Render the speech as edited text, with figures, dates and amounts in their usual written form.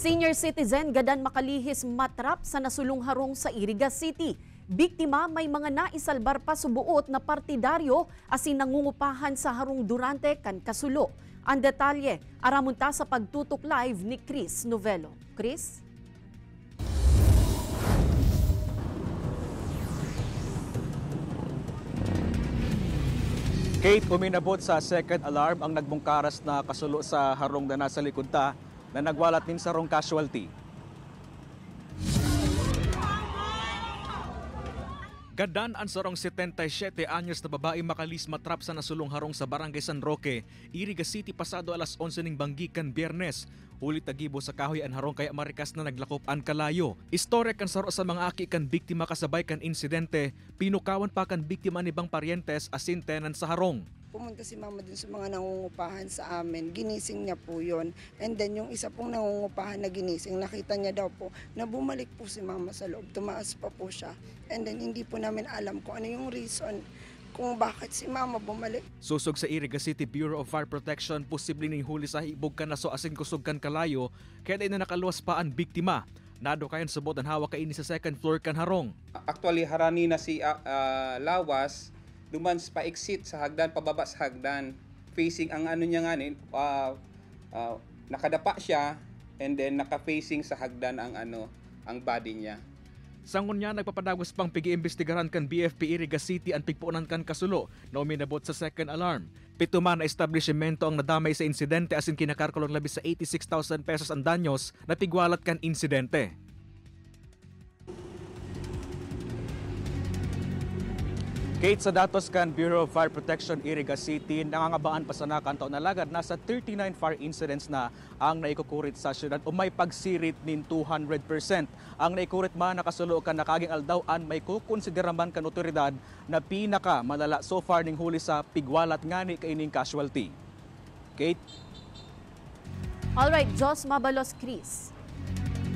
Senior citizen gadan makalihis matrap sa nasulong harong sa Iriga City. Biktima may mga naisalbar pa subuot na partidaryo asin nangungupahan sa harong durante kan kasulo. Ang detalye, aramunta sa pagtutok live ni Chris Novelo. Chris? Kate, uminabot sa second alarm ang nagbungkaras na kasulo sa harong na nasa likod ta na nagwalat nin sarong casualty. Gadan ang sarong 77 anyos na babae makalis matrap sa nasulong harong sa Barangay San Roque, Iriga City pasado alas 11 ning banggi kan Biyernes. Huli tagibo sa kahoy ang harong kay Amerikas na naglakop an kalayo. Istorya kan saro sa mga aki kan biktima kasabay kan insidente, pinukawan pa kan biktima ni bang paryentes asin tenan sa harong. Pumunta si mama dun sa mga nangungupahan sa amin, ginising niya po yon. And then yung isa pong nangungupahan na ginising, nakita niya daw po na bumalik po si mama sa loob, tumaas pa po siya. And then hindi po namin alam kung ano yung reason kung bakit si mama bumalik. Susog sa Iriga City Bureau of Fire Protection, posibleng huli sa hibog kan naso asin kusog kan kalayo, kaya di na nakaluwas pa ang biktima. Nado kayan subot ang hawak kaini sa second floor kan harong. Actually, harani na si Lawas, lumans pa exit sa hagdan, pababa sa hagdan. Facing ang ano niya nga nakadapa siya and then naka-facing sa hagdan ang body niya. Sangon niya nagpapadagos pang pigi-imbestigaran kan BFP Iriga City ang pigpuunan kan kasulo na uminabot sa second alarm. 7 man na establishmento ang nadamay sa insidente asin kinakarkulong labis sa 86,000 pesos ang danyos na tigwalat kan insidente. Kate, sa datos kan Bureau of Fire Protection Iriga City, nangangabaan pa sa nakantaon na lagad, nasa 39 fire incidents na ang naikukurit sa syudad o may pagsirit nin 200%. Ang naikurit man nakasulo kan nakaging aldawan may kukonsideraman kan otoridad na pinaka malala so far ning huli sa pigwalat ngani kaining casualty. Kate? Alright, Jos Mabalos, Chris.